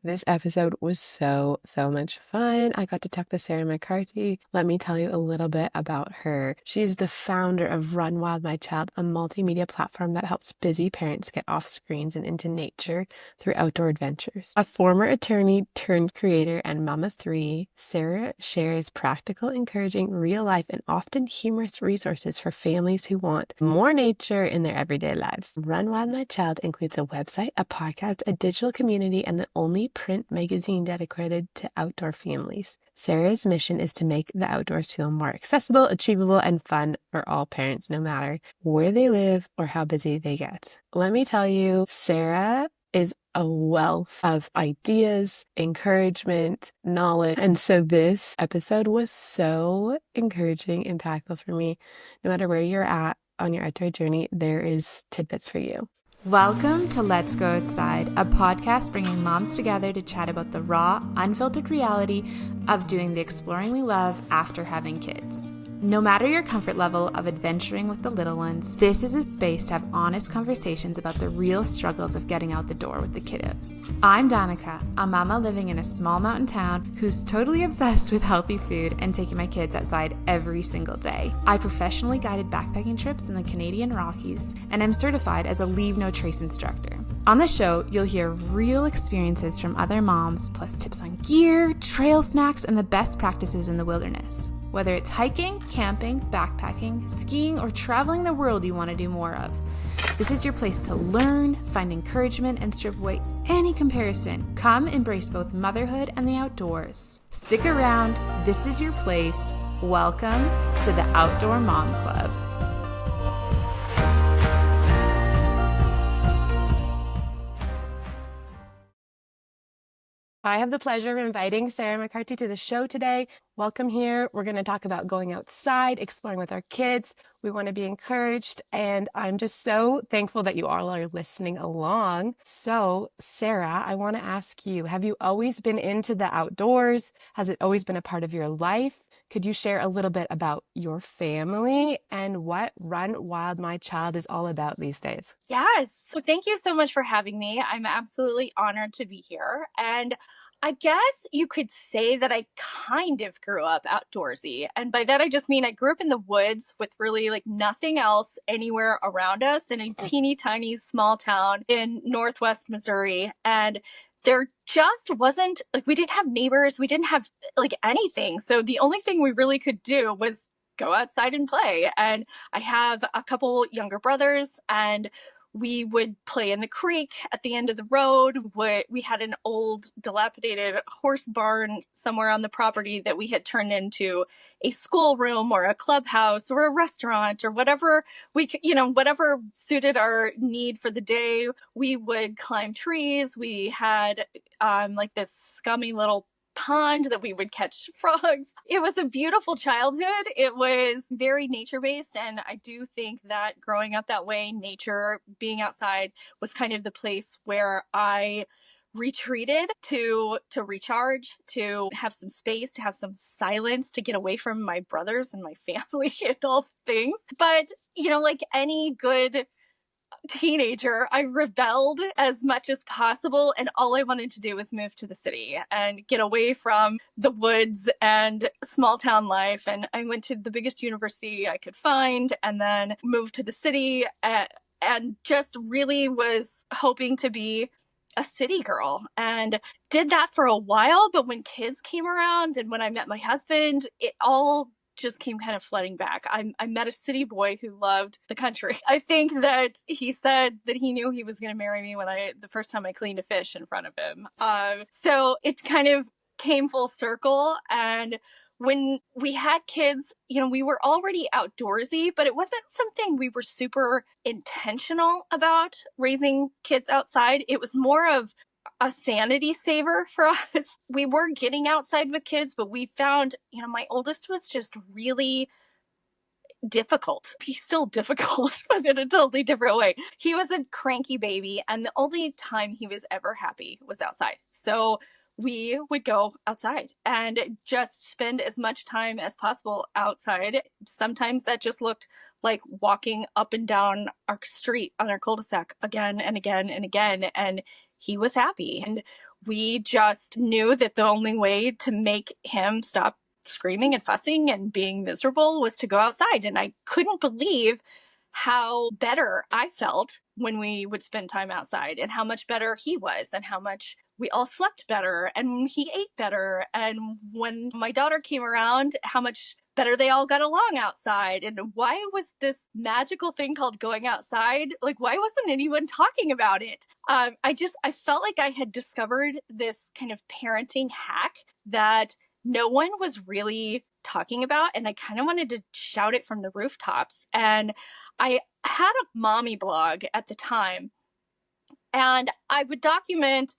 This episode was so much fun. I got to talk to Sara McCarty. Let me tell you a little bit about her. She's the founder of Run Wild My Child, a multimedia platform that helps busy parents get off screens and into nature through outdoor adventures. A former attorney turned creator and mama 3, Sara shares practical, encouraging, real life, and often humorous resources for families who want more nature in their everyday lives. Run Wild My Child includes a website, a podcast, a digital community, and the only print magazine dedicated to outdoor families. Sara's mission is to make the outdoors feel more accessible, achievable, and fun for all parents, no matter where they live or how busy they get. Let me tell you, Sara is a wealth of ideas, encouragement, knowledge. And so this episode was so encouraging, impactful for me. No matter where you're at on your outdoor journey, there is tidbits for you. Welcome to Let's Go Outside, a podcast bringing moms together to chat about the raw, unfiltered reality of doing the exploring we love after having kids. No matter your comfort level of adventuring with the little ones, this is a space to have honest conversations about the real struggles of getting out the door with the kiddos. I'm Danica, a mama living in a small mountain town who's totally obsessed with healthy food and taking my kids outside every single day. I professionally guided backpacking trips in the Canadian Rockies, and I'm certified as a Leave No Trace instructor. On the show, you'll hear real experiences from other moms, plus tips on gear, trail snacks, and the best practices in the wilderness. Whether it's hiking, camping, backpacking, skiing, or traveling the world you want to do more of, this is your place to learn, find encouragement, and strip away any comparison. Come embrace both motherhood and the outdoors. Stick around. This is your place. Welcome to the Outdoor Mom Club. I have the pleasure of inviting Sara McCarty to the show today. Welcome here. We're going to talk about going outside, exploring with our kids. We want to be encouraged, and I'm just so thankful that you all are listening along. So, Sara, I want to ask you, have you always been into the outdoors? Has it always been a part of your life? Could you share a little bit about your family and what Run Wild My Child is all about these days? Yes. So thank you so much for having me. I'm absolutely honored to be here. And I guess you could say that I kind of grew up outdoorsy. And by that, I just mean I grew up in the woods with really like nothing else anywhere around us in a teeny tiny small town in Northwest Missouri. And there just wasn't like, we didn't have neighbors. We didn't have like anything. So the only thing we really could do was go outside and play. And I have a couple younger brothers, and we would play in the creek at the end of the road. We had an old dilapidated horse barn somewhere on the property that we had turned into a schoolroom or a clubhouse or a restaurant or whatever we could, whatever suited our need for the day. We would climb trees. We had like this scummy little pond that we would catch frogs. It was a beautiful childhood. It was very nature-based, and I do think that growing up that way, nature, being outside, was kind of the place where I retreated to recharge, to have some space, to have some silence, to get away from my brothers and my family and all things. But, like any good teenager, I rebelled as much as possible, and all I wanted to do was move to the city and get away from the woods and small town life. And I went to the biggest university I could find and then moved to the city, and just really was hoping to be a city girl, and did that for a while. But when kids came around and when I met my husband, it all just came kind of flooding back. I met a city boy who loved the country. I think that he said that he knew he was going to marry me the first time I cleaned a fish in front of him. So it kind of came full circle. And when we had kids, we were already outdoorsy, but it wasn't something we were super intentional about raising kids outside. It was more of a sanity saver for us. We were getting outside with kids, but we found, my oldest was just really difficult. He's still difficult, but in a totally different way. He was a cranky baby, and the only time he was ever happy was outside. So we would go outside and just spend as much time as possible outside. Sometimes that just looked like walking up and down our street on our cul-de-sac again and again and again. And he was happy. And We just knew that the only way to make him stop screaming and fussing and being miserable was to go outside. And I couldn't believe how better I felt when we would spend time outside, and how much better he was, and how much we all slept better and he ate better. And when my daughter came around, how much better they all got along outside. And why was this magical thing called going outside? Like, why wasn't anyone talking about it? I felt like I had discovered this kind of parenting hack that no one was really talking about. And I kind of wanted to shout it from the rooftops. And I had a mommy blog at the time, and I would document,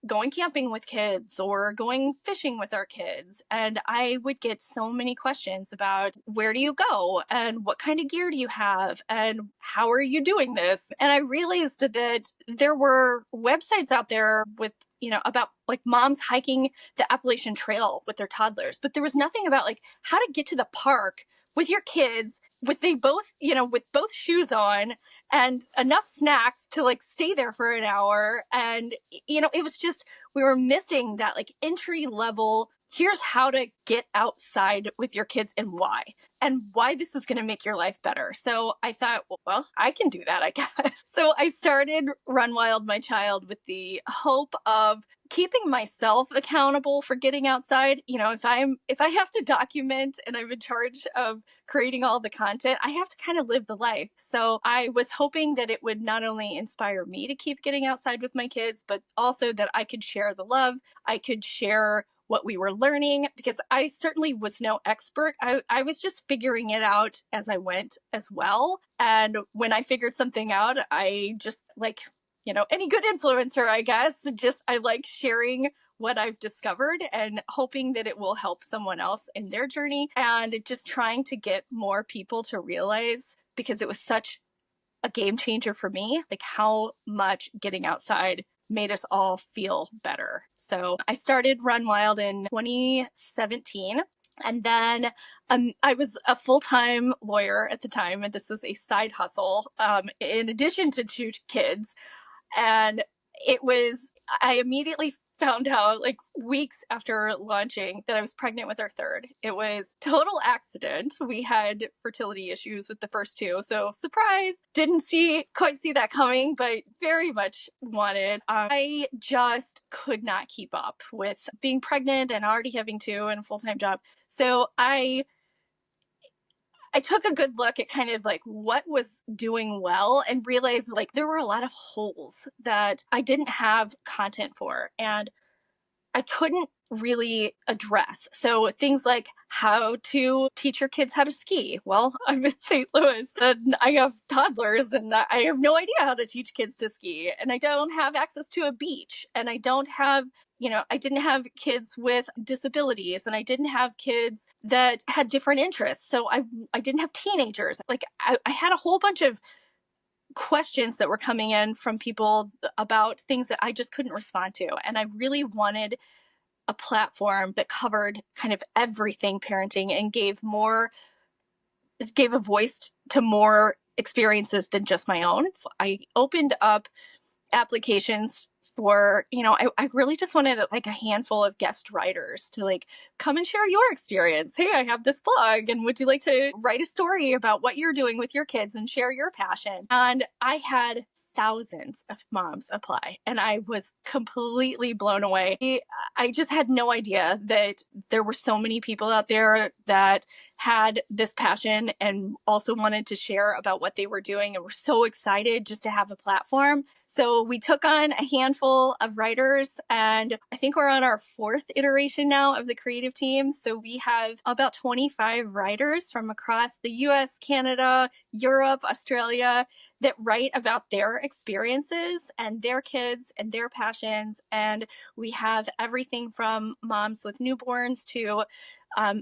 going camping with kids or going fishing with our kids. And I would get so many questions about, where do you go? And what kind of gear do you have? And how are you doing this? And I realized that there were websites out there with, about like moms hiking the Appalachian Trail with their toddlers, but there was nothing about like how to get to the park with your kids with with both shoes on and enough snacks to like stay there for an hour. And it was just, we were missing that like entry level, here's how to get outside with your kids and why this is going to make your life better. So I thought, well, I can do that, I guess. So I started Run Wild My Child with the hope of keeping myself accountable for getting outside. If I have to document and I'm in charge of creating all the content, I have to kind of live the life. So I was hoping that it would not only inspire me to keep getting outside with my kids, but also that I could share the love. I could share what we were learning, because I certainly was no expert. I was just figuring it out as I went as well. And when I figured something out, I just like, any good influencer, I guess, I like sharing what I've discovered and hoping that it will help someone else in their journey, and just trying to get more people to realize, because it was such a game changer for me, like how much getting outside made us all feel better. So I started Run Wild in 2017. And then I was a full-time lawyer at the time, and this was a side hustle in addition to 2 kids. And I immediately found out like weeks after launching that I was pregnant with our third. It was total accident. We had fertility issues with the first 2. So surprise, didn't quite see that coming, but very much wanted. I just could not keep up with being pregnant and already having 2 and a full-time job. So I took a good look at kind of like what was doing well, and realized like there were a lot of holes that I didn't have content for and I couldn't really address. So things like how to teach your kids how to ski. Well, I'm in St. Louis and I have toddlers, and I have no idea how to teach kids to ski, and I don't have access to a beach, and I don't have I didn't have kids with disabilities, and I didn't have kids that had different interests. So I didn't have teenagers. Like I had a whole bunch of questions that were coming in from people about things that I just couldn't respond to. And I really wanted a platform that covered kind of everything parenting and gave a voice to more experiences than just my own. So I opened up applications for, I really just wanted like a handful of guest writers to like come and share your experience. Hey, I have this blog, and would you like to write a story about what you're doing with your kids and share your passion? And I had thousands of moms apply, and I was completely blown away. I just had no idea that there were so many people out there that had this passion and also wanted to share about what they were doing, and were so excited just to have a platform. So we took on a handful of writers, and I think we're on our 4th iteration now of the creative team. So we have about 25 writers from across the US, Canada, Europe, Australia, that write about their experiences and their kids and their passions. And we have everything from moms with newborns to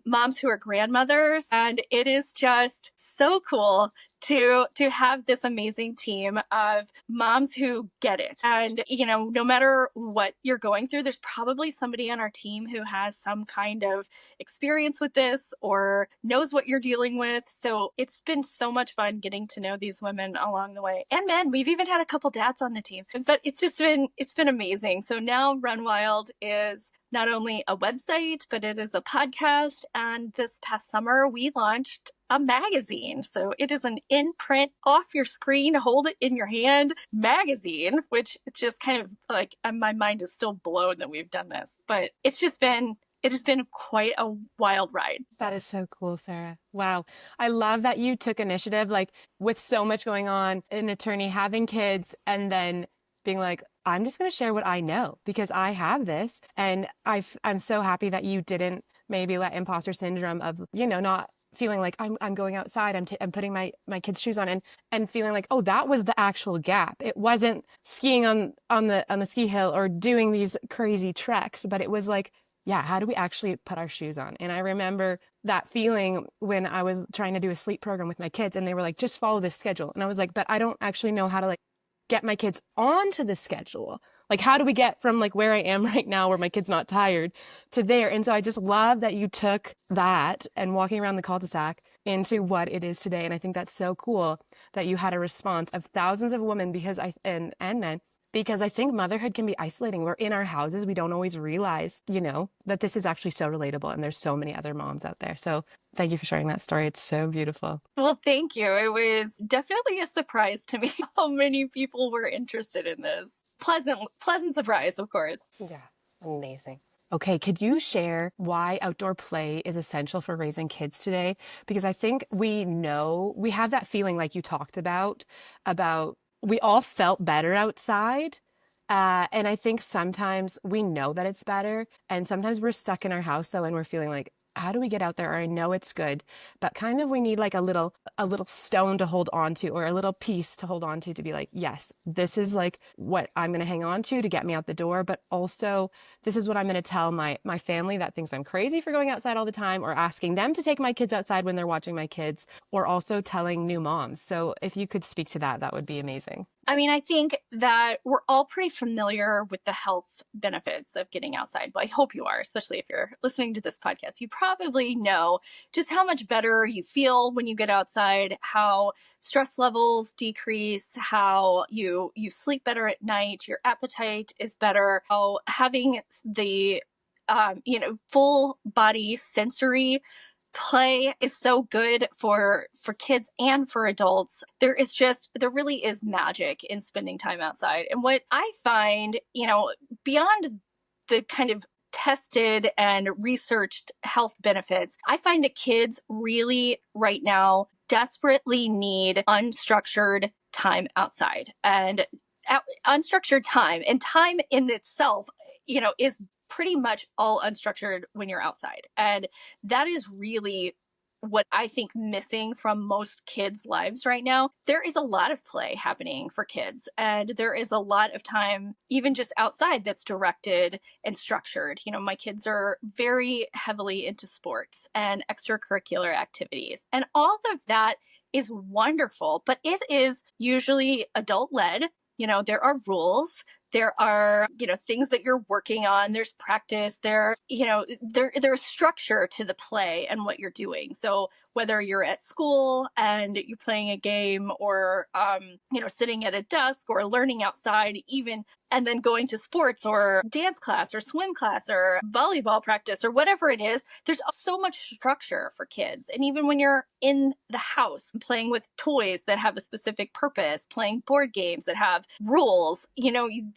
moms who are grandmothers. And it is just so cool to have this amazing team of moms who get it. And, no matter what you're going through, there's probably somebody on our team who has some kind of experience with this or knows what you're dealing with. So it's been so much fun getting to know these women along the way. And men, we've even had a couple dads on the team. But it's been amazing. So now Run Wild is not only a website, but it is a podcast. And this past summer, we launched a magazine. So it is an in-print, off your screen, hold it in your hand magazine, which just kind of like my mind is still blown that we've done this. But it has been quite a wild ride. That is so cool, Sarah. Wow. I love that you took initiative, like with so much going on, an attorney having kids, and then being like, I'm just going to share what I know because I have this. And I'm so happy that you didn't maybe let imposter syndrome of, not feeling like I'm going outside, I'm putting my kids' shoes on and feeling like, oh, that was the actual gap. It wasn't skiing on the ski hill or doing these crazy treks, but it was like, yeah, how do we actually put our shoes on? And I remember that feeling when I was trying to do a sleep program with my kids and they were like, just follow this schedule. And I was like, but I don't actually know how to like get my kids onto the schedule. Like, how do we get from like where I am right now, where my kid's not tired, to there? And so I just love that you took that and walking around the cul-de-sac into what it is today. And I think that's so cool that you had a response of thousands of women and men, because I think motherhood can be isolating. We're in our houses. We don't always realize, that this is actually so relatable. And there's so many other moms out there. So thank you for sharing that story. It's so beautiful. Well, thank you. It was definitely a surprise to me how many people were interested in this. Pleasant surprise, of course. Yeah, amazing. Okay, could you share why outdoor play is essential for raising kids today? Because I think we have that feeling like you talked about we all felt better outside. And I think sometimes we know that it's better. And sometimes we're stuck in our house though, and we're feeling like, how do we get out there? Or I know it's good, but kind of we need like a little stone to hold on to, or a little piece to hold on to be like, yes, this is like what I'm going to hang on to get me out the door. But also this is what I'm going to tell my family that thinks I'm crazy for going outside all the time, or asking them to take my kids outside when they're watching my kids, or also telling new moms. So if you could speak to that, that would be amazing. I mean, I think that we're all pretty familiar with the health benefits of getting outside. But I hope you are, especially if you're listening to this podcast. You probably know just how much better you feel when you get outside, how stress levels decrease, how you sleep better at night, your appetite is better, how having the full body sensory play is so good for kids and for adults. There really is magic in spending time outside. And what I find, beyond the kind of tested and researched health benefits, I find that kids really right now desperately need unstructured time outside. And unstructured time and time in itself, is pretty much all unstructured when you're outside. And that is really what I think missing from most kids' lives right now. There is a lot of play happening for kids, and there is a lot of time, even just outside, that's directed and structured. My kids are very heavily into sports and extracurricular activities, and all of that is wonderful, but it is usually adult-led. There are rules. There are, things that you're working on. There's practice. There's structure to the play and what you're doing. So whether you're at school and you're playing a game, or, sitting at a desk, or learning outside even, and then going to sports or dance class or swim class or volleyball practice or whatever it is, there's so much structure for kids. And even when you're in the house playing with toys that have a specific purpose, playing board games that have rules,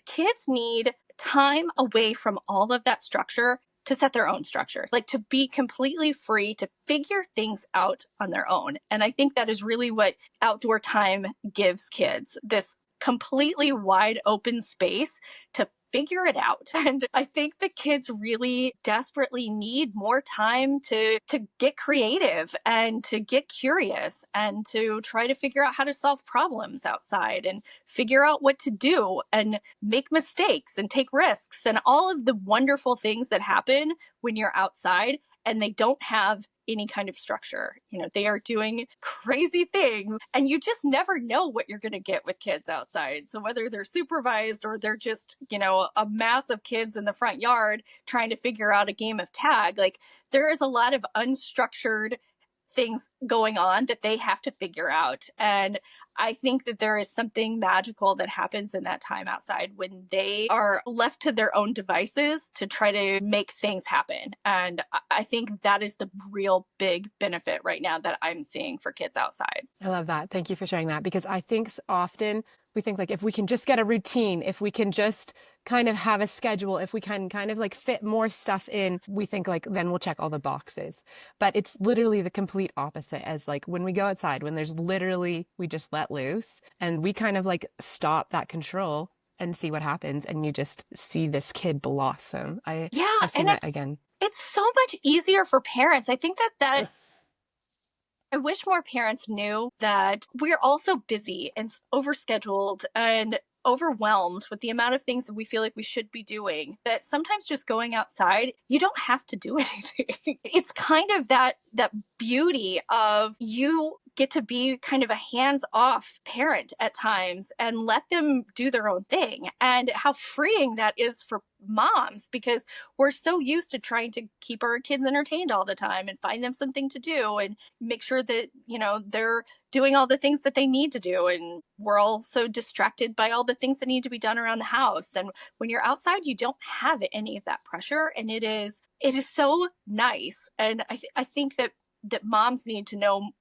kids need time away from all of that structure to set their own structure, like to be completely free to figure things out on their own. And I think that is really what outdoor time gives kids, this completely wide open space to figure it out. And I think the kids really desperately need more time to get creative and to get curious and to try to figure out how to solve problems outside and figure out what to do and make mistakes and take risks and all of the wonderful things that happen when you're outside. and they don't have any kind of structure. They are doing crazy things, and you just never know what you're going to get with kids outside. So whether they're supervised or they're just, a mass of kids in the front yard trying to figure out a game of tag, like there is a lot of unstructured things going on that they have to figure out. And I think that there is something magical that happens in that time outside when they are left to their own devices to try to make things happen. And I think that is the real big benefit right now that I'm seeing for kids outside. I love that. Thank you for sharing that, because I think often we think like if we can just get a routine, if we can just kind of have a schedule, if we can kind of like fit more stuff in, we think like then we'll check all the boxes. But it's literally the complete opposite. As like when we go outside, when there's literally, we just let loose and we kind of like stop that control and see what happens, and you just see this kid blossom. Yeah, I've seen and that again. it's so much easier for parents. I think that I wish more parents knew that we're also busy and overscheduled and overwhelmed with the amount of things that we feel like we should be doing, that sometimes just going outside, you don't have to do anything. It's kind of that beauty of you get to be kind of a hands-off parent at times and let them do their own thing, and how freeing that is for moms, because we're so used to trying to keep our kids entertained all the time and find them something to do and make sure that they're doing all the things that they need to do, and we're all so distracted by all the things that need to be done around the house. And when you're outside, you don't have any of that pressure, and it is so nice. And I think that moms need to know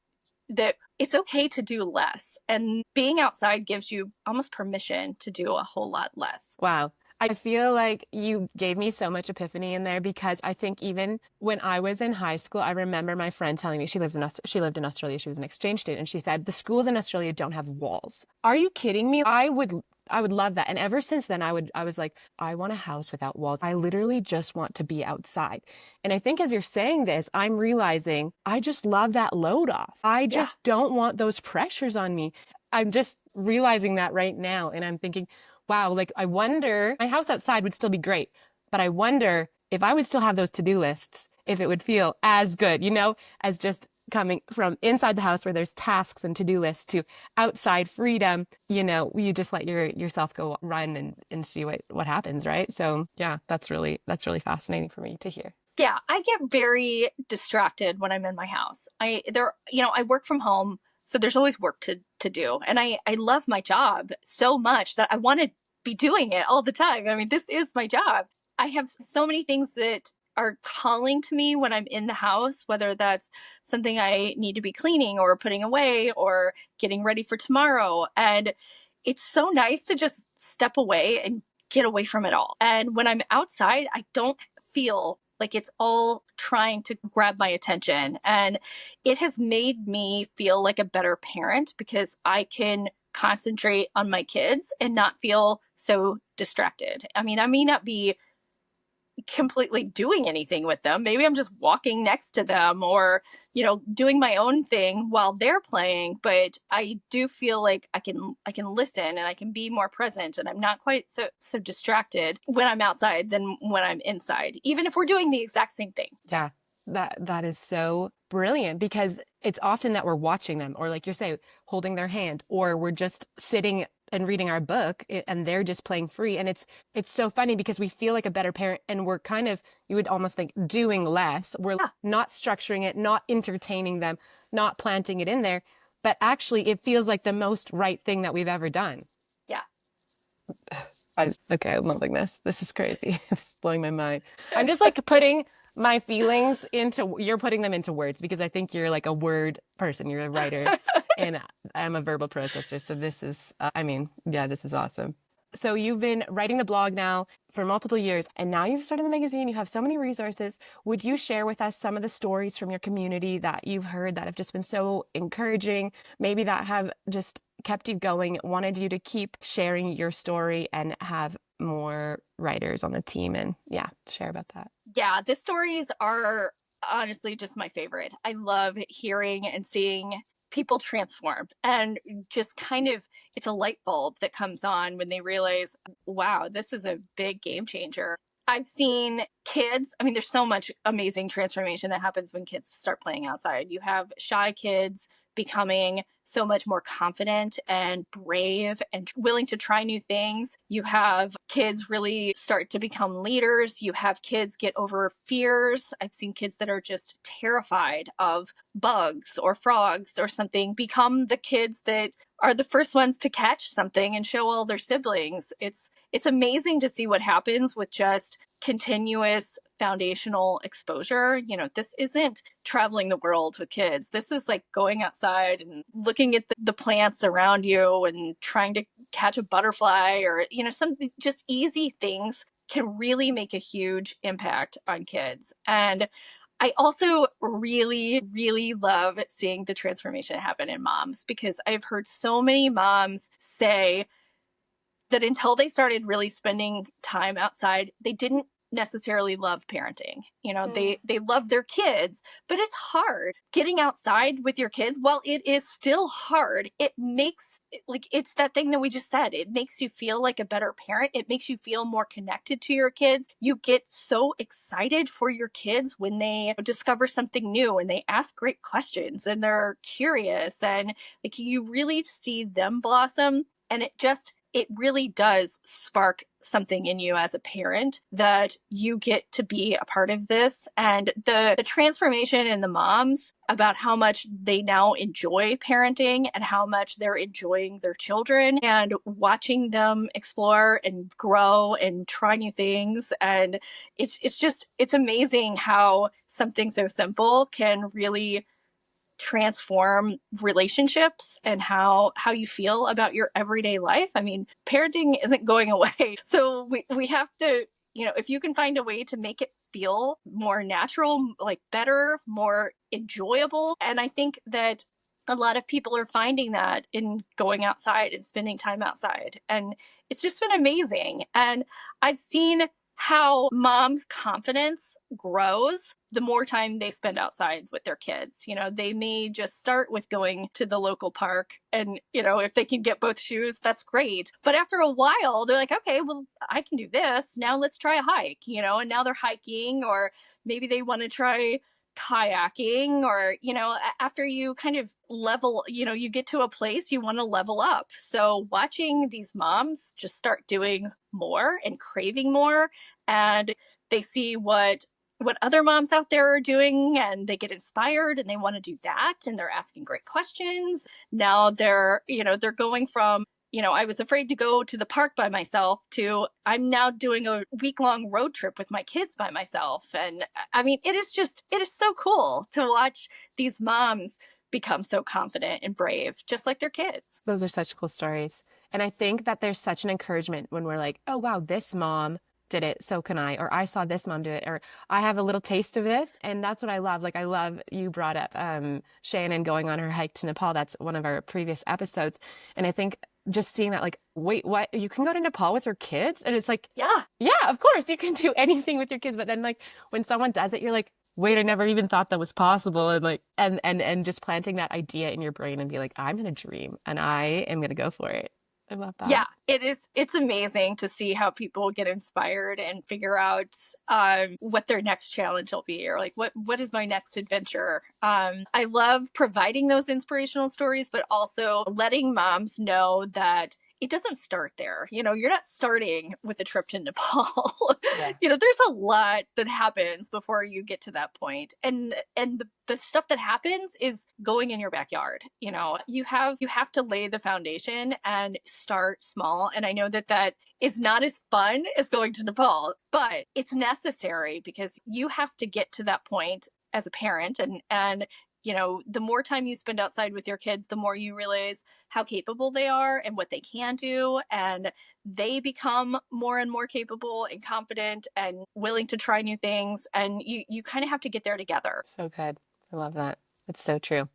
that it's okay to do less, and being outside gives you almost permission to do a whole lot less. Wow. I feel like you gave me so much epiphany in there, because I think even when I was in high school, I remember my friend telling me she lived in Australia. She was an exchange student, and she said the schools in Australia don't have walls. Are you kidding me? I would love that. And ever since then, I was like, I want a house without walls. I literally just want to be outside. And I think as you're saying this, I'm realizing I just love that load off. I just don't want those pressures on me. I'm just realizing that right now. And I'm thinking, wow, like I wonder, my house outside would still be great, but I wonder if I would still have those to-do lists, if it would feel as good, as just coming from inside the house where there's tasks and to-do lists to outside freedom, you just let yourself go run and see what happens, right? So yeah, that's really fascinating for me to hear. Yeah, I get very distracted when I'm in my house. I work from home, so there's always work to do. And I love my job so much that I want to be doing it all the time. I mean, this is my job. I have so many things that are calling to me when I'm in the house, whether that's something I need to be cleaning or putting away or getting ready for tomorrow. And it's so nice to just step away and get away from it all. And when I'm outside, I don't feel like it's all trying to grab my attention. And it has made me feel like a better parent, because I can concentrate on my kids and not feel so distracted. I mean, I may not be completely doing anything with them. Maybe I'm just walking next to them or, doing my own thing while they're playing, but I do feel like I can listen and I can be more present, and I'm not quite so distracted when I'm outside than when I'm inside, even if we're doing the exact same thing. Yeah. That is so brilliant, because it's often that we're watching them, or like you're saying, holding their hand, or we're just sitting and reading our book and they're just playing free. And it's so funny because we feel like a better parent, and we're kind of, you would almost think, doing less. We're not structuring it, not entertaining them, not planting it in there. But actually it feels like the most right thing that we've ever done. Yeah. Okay, I'm loving this. This is crazy. It's blowing my mind. I'm just like putting my feelings you're putting them into words, because I think you're like a word person. You're a writer and I'm a verbal processor. So this is, this is awesome. So you've been writing the blog now for multiple years, and now you've started the magazine. You have so many resources. Would you share with us some of the stories from your community that you've heard that have just been so encouraging, maybe that have just kept you going, wanted you to keep sharing your story and have more writers on the team, and share about that? Yeah, the stories are honestly just my favorite. I love hearing and seeing people transform, and just kind of, it's a light bulb that comes on when they realize, wow, this is a big game changer. I've seen kids, I mean, there's so much amazing transformation that happens when kids start playing outside. You have shy kids becoming so much more confident and brave and willing to try new things. You have kids really start to become leaders. You have kids get over fears. I've seen kids that are just terrified of bugs or frogs or something become the kids that are the first ones to catch something and show all their siblings. It's amazing to see what happens with just continuous foundational exposure. You know, this isn't traveling the world with kids. This is like going outside and looking at the plants around you and trying to catch a butterfly or, you know, some just easy things can really make a huge impact on kids. And I also really, really love seeing the transformation happen in moms because I've heard so many moms say that until they started really spending time outside, they didn't necessarily love parenting. You know, they love their kids, but it's hard getting outside with your kids. While it is still hard, it makes like it's that thing that we just said. It makes you feel like a better parent. It makes you feel more connected to your kids. You get so excited for your kids when they discover something new and they ask great questions and they're curious and like you really see them blossom. And it really does spark something in you as a parent that you get to be a part of this. And the transformation in the moms about how much they now enjoy parenting and how much they're enjoying their children and watching them explore and grow and try new things. And it's amazing how something so simple can really transform relationships and how you feel about your everyday life. I mean, parenting isn't going away. So we have to, you know, if you can find a way to make it feel more natural, like better, more enjoyable. And I think that a lot of people are finding that in going outside and spending time outside. And it's just been amazing. And I've seen how mom's confidence grows the more time they spend outside with their kids. You know, they may just start with going to the local park and, you know, if they can get both shoes, that's great. But after a while, they're like, okay, well, I can do this. Now let's try a hike, you know, and now they're hiking, or maybe they want to try kayaking, or, you know, after you kind of level, you know, you get to a place you want to level up. So watching these moms just start doing more and craving more, and they see what other moms out there are doing and they get inspired and they want to do that and they're asking great questions. Now they're, you know, they're going from, you know, I was afraid to go to the park by myself to I'm now doing a week-long road trip with my kids by myself. And I mean, it is so cool to watch these moms become so confident and brave, just like their kids. Those are such cool stories. And I think that there's such an encouragement when we're like, oh, wow, this mom did it, so can I, or I saw this mom do it, or I have a little taste of this. And that's what I love. Like, I love you brought up Shannon going on her hike to Nepal. That's one of our previous episodes. And I think just seeing that, like, wait, what? You can go to Nepal with your kids? And it's like, yeah, of course you can do anything with your kids. But then, like, when someone does it, you're like, wait, I never even thought that was possible. And like, and just planting that idea in your brain and be like, I'm going to dream and I am going to go for it. I love that. Yeah, it's amazing to see how people get inspired and figure out what their next challenge will be, or like what is my next adventure. I love providing those inspirational stories, but also letting moms know that it doesn't start there. You know, you're not starting with a trip to Nepal. Yeah. You know, there's a lot that happens before you get to that point. And the stuff that happens is going in your backyard. You know, you have to lay the foundation and start small. And I know that is not as fun as going to Nepal, but it's necessary because you have to get to that point as a parent. And you know, the more time you spend outside with your kids, the more you realize how capable they are and what they can do. And they become more and more capable and confident and willing to try new things. And you kind of have to get there together. So good. I love that. It's so true.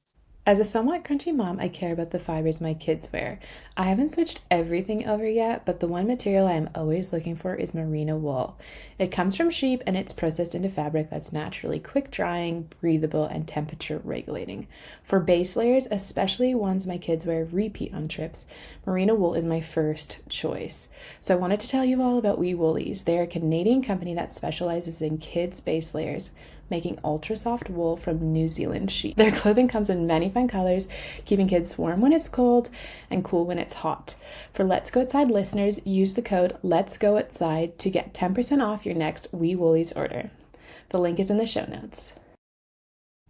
As a somewhat crunchy mom, I care about the fibers my kids wear. I haven't switched everything over yet, but the one material I am always looking for is merino wool. It comes from sheep and it's processed into fabric that's naturally quick drying, breathable, and temperature regulating. For base layers, especially ones my kids wear repeat on trips, merino wool is my first choice. So I wanted to tell you all about Wee Woolies. They're a Canadian company that specializes in kids' base layers, making ultra soft wool from New Zealand sheep. Their clothing comes in many fun colors, keeping kids warm when it's cold and cool when it's hot. For Let's Go Outside listeners, use the code Let's Go Outside to get 10% off your next Wee Woolies order. The link is in the show notes.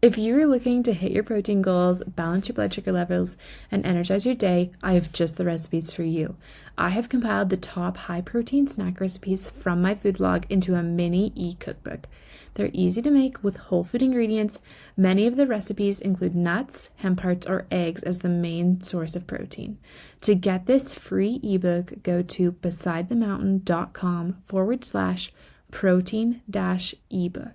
If you're looking to hit your protein goals, balance your blood sugar levels, and energize your day, I have just the recipes for you. I have compiled the top high-protein snack recipes from my food blog into a mini e-cookbook. They're easy to make with whole food ingredients. Many of the recipes include nuts, hemp hearts, or eggs as the main source of protein. To get this free ebook, go to besidethemountain.com/protein-ebook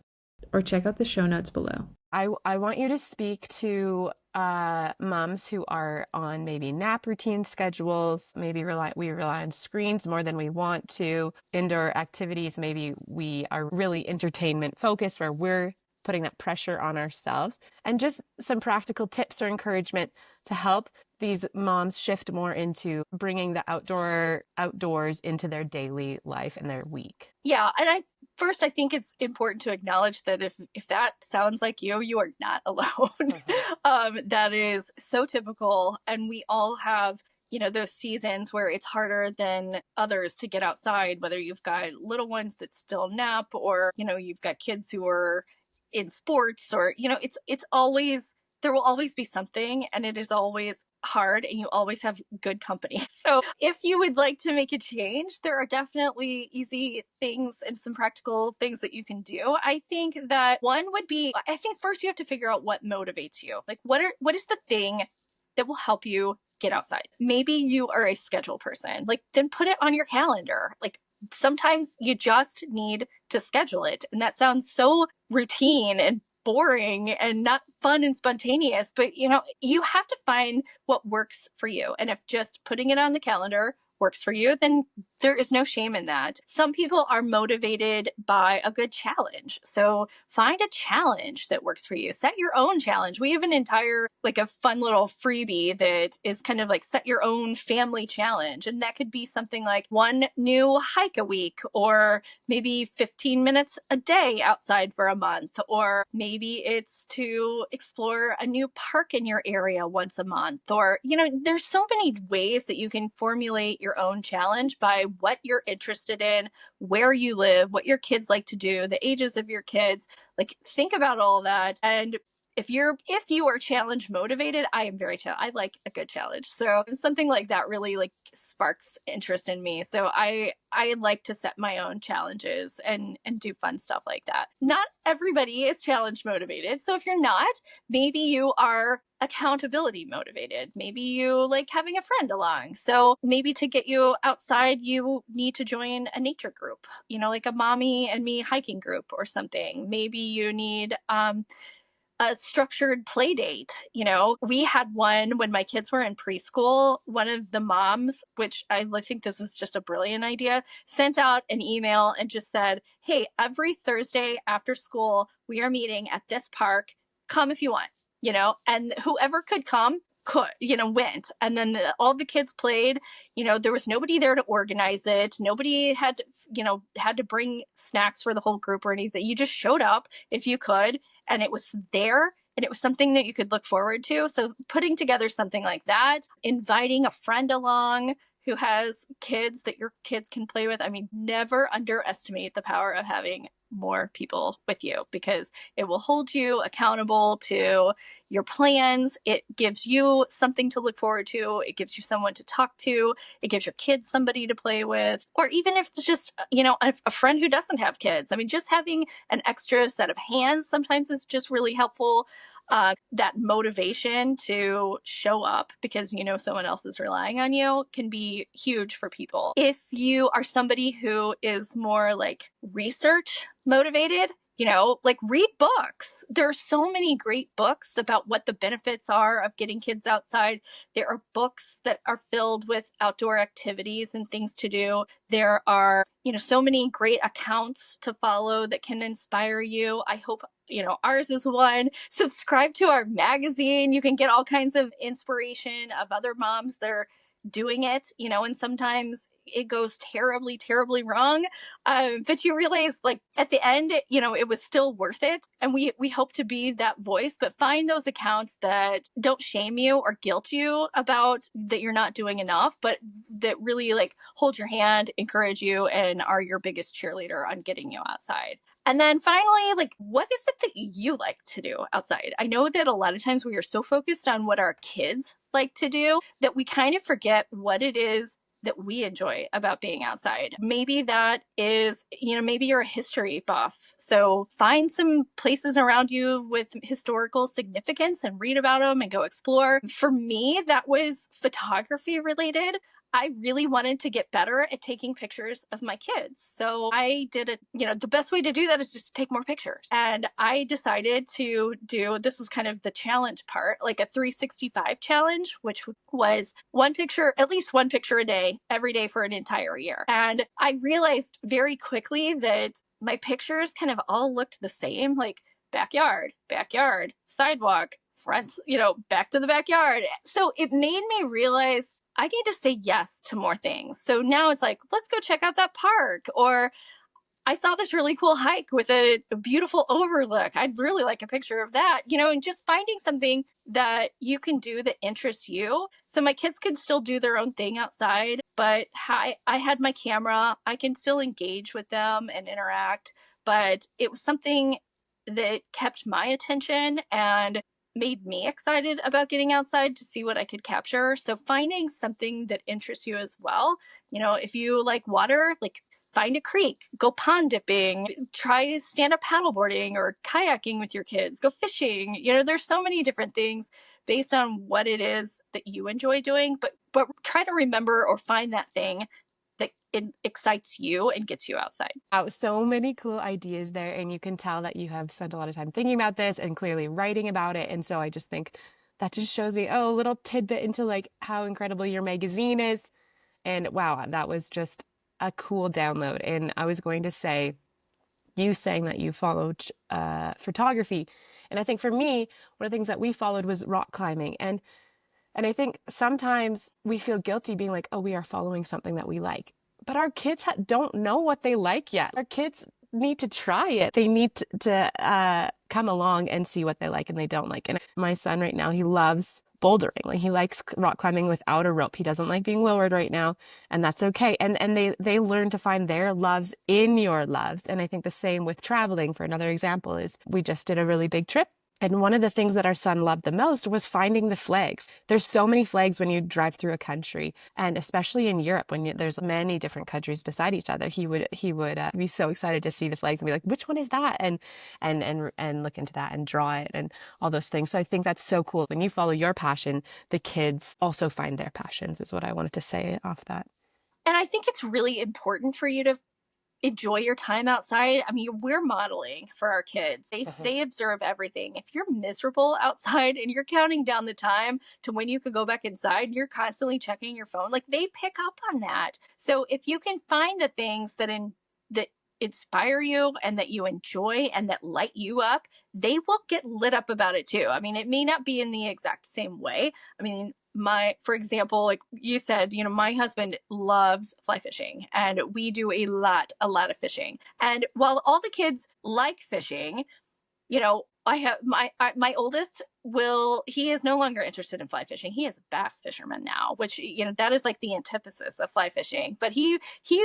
or check out the show notes below. I want you to speak to moms who are on maybe nap routine schedules. Maybe we rely on screens more than we want to. Indoor activities, maybe we are really entertainment focused where we're putting that pressure on ourselves. And just some practical tips or encouragement to help these moms shift more into bringing the outdoors into their daily life and their week. Yeah, and I think it's important to acknowledge that if that sounds like you are not alone. That is so typical, and we all have those seasons where it's harder than others to get outside, whether you've got little ones that still nap or you've got kids who are in sports, or it's always, there will always be something, and it is always hard, and you always have good company. So if you would like to make a change, there are definitely easy things and some practical things that you can do. I think that one would be, I think first you have to figure out what motivates you. Like what is the thing that will help you get outside? Maybe you are a schedule person. Like then put it on your calendar. Like sometimes you just need to schedule it. And that sounds so routine and boring and not fun and spontaneous, but you have to find what works for you. And if just putting it on the calendar works for you, then there is no shame in that. Some people are motivated by a good challenge. So find a challenge that works for you. Set your own challenge. We have an entire, like a fun little freebie that is kind of like set your own family challenge. And that could be something like one new hike a week, or maybe 15 minutes a day outside for a month, or maybe it's to explore a new park in your area once a month, or, there's so many ways that you can formulate your own challenge by what you're interested in, where you live, what your kids like to do, the ages of your kids. Like think about all that. And if you are challenge motivated, I am very I like a good challenge. So something like that really like sparks interest in me. So I like to set my own challenges and do fun stuff like that. Not everybody is challenge motivated. So if you're not, maybe you are accountability motivated. Maybe you like having a friend along. So maybe to get you outside, you need to join a nature group, like a mommy and me hiking group or something. Maybe you need a structured play date. We had one when my kids were in preschool. One of the moms, which I think this is just a brilliant idea, sent out an email and just said, hey, every Thursday after school, we are meeting at this park. Come if you want, and whoever could come went. And then all the kids played. There was nobody there to organize it. Nobody had to bring snacks for the whole group or anything. You just showed up if you could, and it was there, and it was something that you could look forward to. So putting together something like that, inviting a friend along who has kids that your kids can play with. I mean, never underestimate the power of having more people with you, because it will hold you accountable to your plans. It gives you something to look forward to. It gives you someone to talk to. It gives your kids somebody to play with. Or even if it's just, a friend who doesn't have kids. I mean, just having an extra set of hands sometimes is just really helpful. That motivation to show up because someone else is relying on you can be huge for people. If you are somebody who is more like research motivated, like read books. There are so many great books about what the benefits are of getting kids outside. There are books that are filled with outdoor activities and things to do. There are, so many great accounts to follow that can inspire you. I hope, ours is one. Subscribe to our magazine. You can get all kinds of inspiration of other moms that are doing it, and sometimes it goes terribly, terribly wrong. But you realize, like, at the end, it was still worth it. And we hope to be that voice, but find those accounts that don't shame you or guilt you about that you're not doing enough, but that really like hold your hand, encourage you, and are your biggest cheerleader on getting you outside. And then finally, like, what is it that you like to do outside? I know that a lot of times we are so focused on what our kids like to do that we kind of forget what it is that we enjoy about being outside. Maybe that is, maybe you're a history buff. So find some places around you with historical significance and read about them and go explore. For me, that was photography related. I really wanted to get better at taking pictures of my kids. So I did it, the best way to do that is just to take more pictures. And I decided to do, this is kind of the challenge part, like a 365 challenge, which was one picture, at least one picture a day, every day for an entire year. And I realized very quickly that my pictures kind of all looked the same, like backyard, sidewalk, fronts, back to the backyard. So it made me realize I need to say yes to more things. So now it's like, let's go check out that park. Or I saw this really cool hike with a beautiful overlook. I'd really like a picture of that, and just finding something that you can do that interests you. So my kids can still do their own thing outside, but I had my camera. I can still engage with them and interact, but it was something that kept my attention and made me excited about getting outside to see what I could capture. So finding something that interests you as well. If you like water, like find a creek, go pond dipping, try stand-up paddleboarding or kayaking with your kids, go fishing. There's so many different things based on what it is that you enjoy doing, but try to remember or find that thing that it excites you and gets you outside. Wow, so many cool ideas there. And you can tell that you have spent a lot of time thinking about this and clearly writing about it. And so I just think that just shows me, a little tidbit into like how incredible your magazine is. And wow, that was just a cool download. And I was going to say, you saying that you followed photography. And I think for me, one of the things that we followed was rock climbing. And I think sometimes we feel guilty being like, oh, we are following something that we like. But our kids don't know what they like yet. Our kids need to try it. They need to come along and see what they like and they don't like. And my son right now, he loves bouldering. Like he likes rock climbing without a rope. He doesn't like being lowered right now, and that's okay. And they learn to find their loves in your loves. And I think the same with traveling. For another example is we just did a really big trip. And one of the things that our son loved the most was finding the flags. There's so many flags when you drive through a country, and especially in Europe, when there's many different countries beside each other, he would be so excited to see the flags and be like, "Which one is that?" and look into that and draw it and all those things. So I think that's so cool. When you follow your passion, the kids also find their passions. Is what I wanted to say off that. And I think it's really important for you to enjoy your time outside. I mean, we're modeling for our kids. They observe everything. If you're miserable outside and you're counting down the time to when you could go back inside, and you're constantly checking your phone, like they pick up on that. So if you can find the things that inspire you and that you enjoy and that light you up, they will get lit up about it too. I mean, it may not be in the exact same way. I mean, for example, like you said, my husband loves fly fishing and we do a lot of fishing. And while all the kids like fishing, I have my oldest he is no longer interested in fly fishing. He is a bass fisherman now, which, that is like the antithesis of fly fishing. But he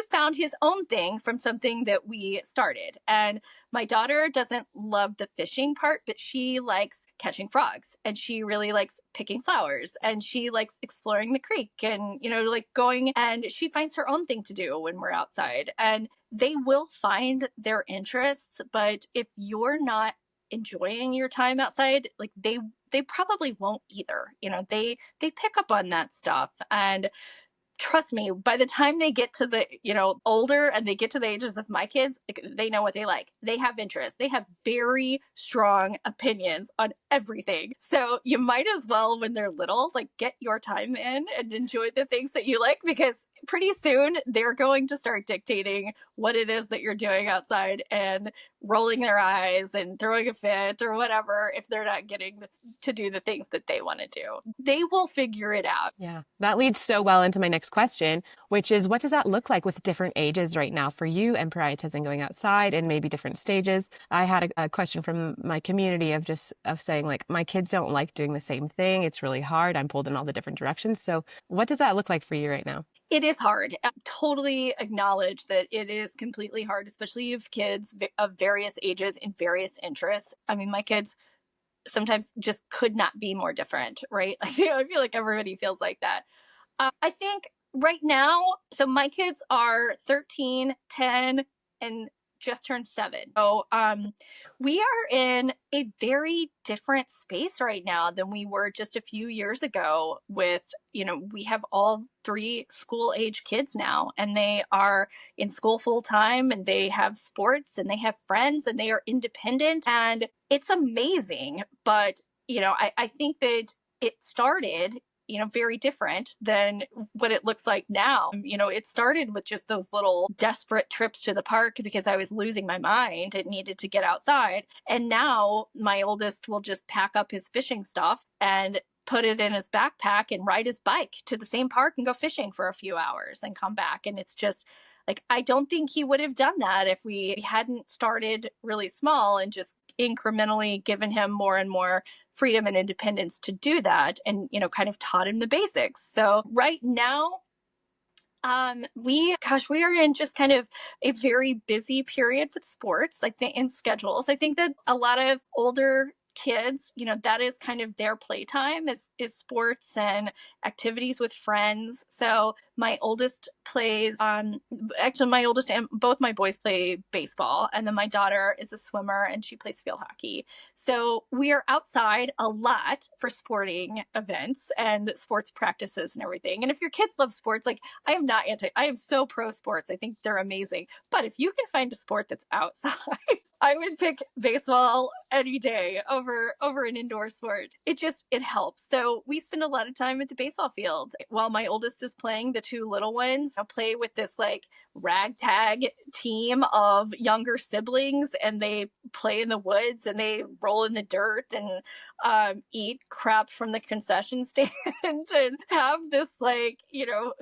found his own thing from something that we started. And my daughter doesn't love the fishing part, but she likes catching frogs and she really likes picking flowers and she likes exploring the creek and, like going, and she finds her own thing to do when we're outside. And they will find their interests. But if you're not enjoying your time outside, like they probably won't either. They pick up on that stuff. And trust me, by the time they get to the, older and they get to the ages of my kids, like, they know what they like. They have interests. They have very strong opinions on everything. So you might as well, when they're little, like, get your time in and enjoy the things that you like, because pretty soon they're going to start dictating what it is that you're doing outside and rolling their eyes and throwing a fit or whatever if they're not getting to do the things that they want to do. They will figure it out. Yeah, that leads so well into my next question, which is, what does that look like with different ages right now for you and prioritizing going outside and maybe different stages? I had a question from my community of saying, like, my kids don't like doing the same thing. It's really hard. I'm pulled in all the different directions. So what does that look like for you right now? It is hard. I totally acknowledge that it is completely hard, especially if kids of various ages and various interests. I mean, my kids sometimes just could not be more different, right? Like, I feel like everybody feels like that. I think right now, so my kids are 13, 10, and just turned 7. So we are in a very different space right now than we were just a few years ago with, we have all 3 school age kids now, and they are in school full time, and they have sports, and they have friends, and they are independent, and it's amazing. But, I think that it started very different than what it looks like now. It started with just those little desperate trips to the park because I was losing my mind and needed to get outside. And now my oldest will just pack up his fishing stuff and put it in his backpack and ride his bike to the same park and go fishing for a few hours and come back. And it's just like, I don't think he would have done that if we hadn't started really small and just incrementally given him more and more freedom and independence to do that, and kind of taught him the basics. So right now, we are in just kind of a very busy period with sports, like in schedules. I think that a lot of older kids, that is kind of their playtime is sports and activities with friends. So my oldest plays actually my oldest and both my boys play baseball, and then my daughter is a swimmer and she plays field hockey. So we are outside a lot for sporting events and sports practices and everything. And if your kids love sports, like, I am so pro sports. I think they're amazing. But if you can find a sport that's outside, I would pick baseball any day over an indoor sport. It helps. So we spend a lot of time at the baseball field while my oldest is playing. The 2 little ones play with this like ragtag team of younger siblings, and they play in the woods and they roll in the dirt and eat crap from the concession stand and have this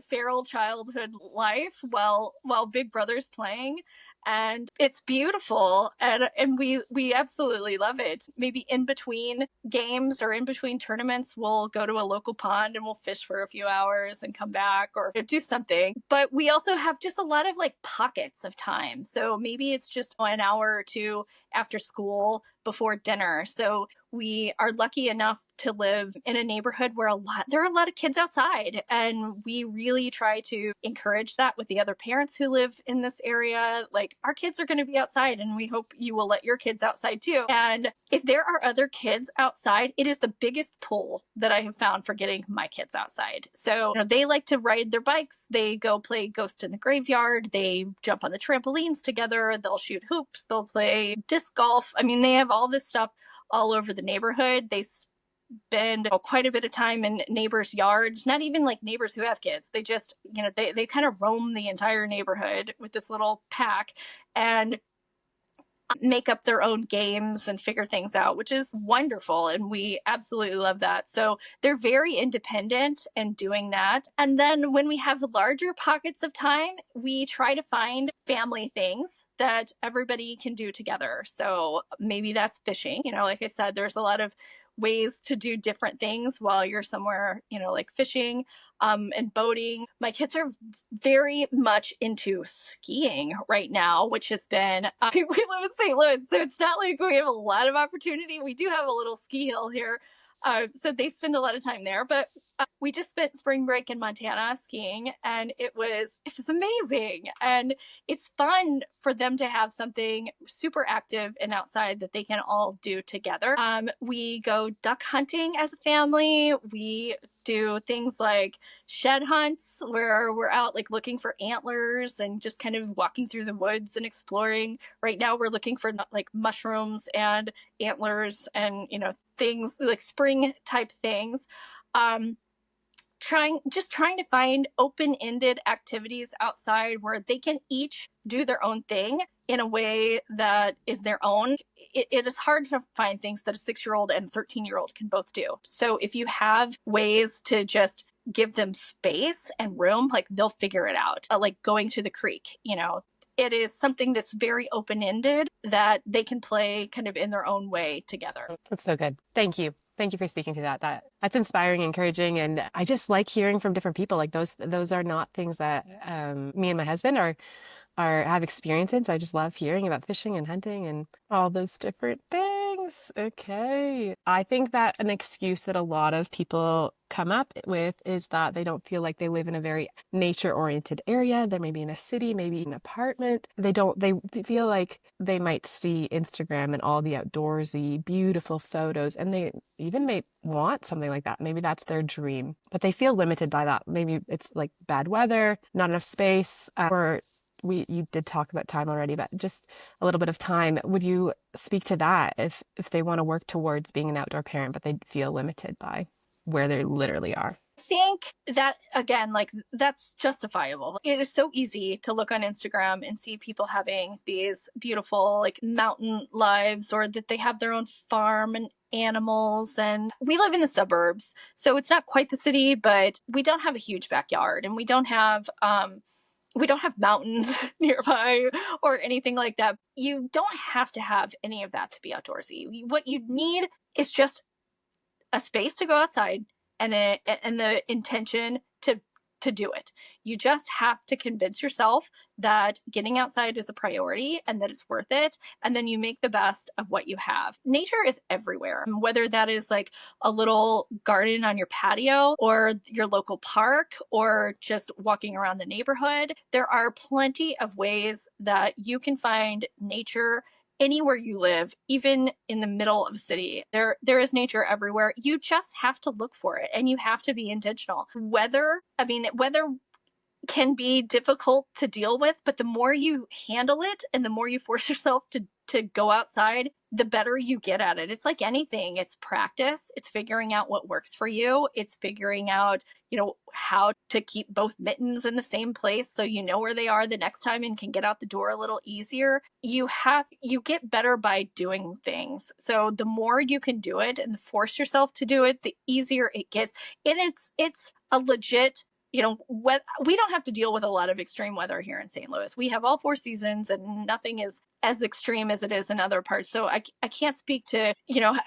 feral childhood life while Big Brother's playing. And it's beautiful, and we absolutely love it. Maybe in between games or in between tournaments, we'll go to a local pond and we'll fish for a few hours and come back or do something. But we also have just a lot of like pockets of time. So maybe it's just an hour or 2 after school before dinner. So we are lucky enough to live in a neighborhood where there are a lot of kids outside, and we really try to encourage that with the other parents who live in this area. Like, our kids are going to be outside, and we hope you will let your kids outside too. And if there are other kids outside, it is the biggest pull that I have found for getting my kids outside. So they like to ride their bikes, they go play Ghost in the Graveyard, they jump on the trampolines together, they'll shoot hoops, they'll play disc golf. I mean, they have all this stuff all over the neighborhood. They spend quite a bit of time in neighbors' yards, not even like neighbors who have kids. They just, they kind of roam the entire neighborhood with this little pack and make up their own games and figure things out, which is wonderful. And we absolutely love that. So they're very independent in doing that. And then when we have larger pockets of time, we try to find family things that everybody can do together. So maybe that's fishing. Like I said, there's a lot of ways to do different things while you're somewhere, like fishing and boating. My kids are very much into skiing right now, which has been, we live in St. Louis, so it's not like we have a lot of opportunity. We do have a little ski hill here. So they spend a lot of time there, but we just spent spring break in Montana skiing, and it was amazing. And it's fun for them to have something super active and outside that they can all do together. We go duck hunting as a family. We do things like shed hunts where we're out like looking for antlers and just kind of walking through the woods and exploring. Right now we're looking for like mushrooms and antlers and, things like spring type things. Um, trying to find open-ended activities outside where they can each do their own thing in a way that is their own. It is hard to find things that a 6-year-old and 13-year-old can both do. So if you have ways to just give them space and room, like they'll figure it out. Like going to the creek, it is something that's very open-ended that they can play kind of in their own way together. That's so good. Thank you. Thank you for speaking to that. That's inspiring, encouraging, and I just like hearing from different people. Like those are not things that me and my husband have experience in. So I just love hearing about fishing and hunting and all those different things. Okay. I think that an excuse that a lot of people come up with is that they don't feel like they live in a very nature-oriented area. They're maybe in a city, maybe an apartment. They feel like they might see Instagram and all the outdoorsy, beautiful photos, and they even may want something like that. Maybe that's their dream, but they feel limited by that. Maybe it's like bad weather, not enough space, or you did talk about time already, but just a little bit of time. Would you speak to that if they want to work towards being an outdoor parent, but they feel limited by where they literally are? I think that, again, like that's justifiable. It is so easy to look on Instagram and see people having these beautiful like mountain lives, or that they have their own farm and animals. And we live in the suburbs, so it's not quite the city, but we don't have a huge backyard, and we don't have mountains nearby or anything like that. You don't have to have any of that to be outdoorsy. What you need is just a space to go outside and the intention to do it. You just have to convince yourself that getting outside is a priority and that it's worth it. And then you make the best of what you have. Nature is everywhere, whether that is like a little garden on your patio or your local park or just walking around the neighborhood. There are plenty of ways that you can find nature anywhere you live, even in the middle of a city. There is nature everywhere. You just have to look for it, and you have to be intentional. Weather can be difficult to deal with, but the more you handle it and the more you force yourself to go outside, the better you get at it. It's like anything. It's practice. It's figuring out what works for you. It's figuring out, how to keep both mittens in the same place so you know where they are the next time and can get out the door a little easier. You get better by doing things. So the more you can do it and force yourself to do it, the easier it gets. And it's a legit, we don't have to deal with a lot of extreme weather here in St. Louis. We have all 4 seasons and nothing is as extreme as it is in other parts. So I can't speak to,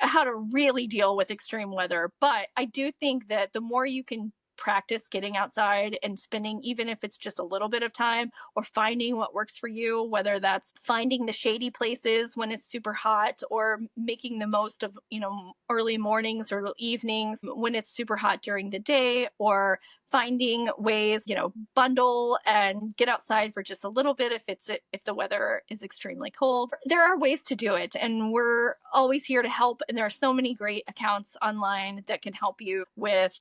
how to really deal with extreme weather, but I do think that the more you can practice getting outside and spending, even if it's just a little bit of time, or finding what works for you, whether that's finding the shady places when it's super hot, or making the most of, early mornings or evenings when it's super hot during the day, or finding ways, bundle and get outside for just a little bit if the weather is extremely cold. There are ways to do it, and we're always here to help. And there are so many great accounts online that can help you with,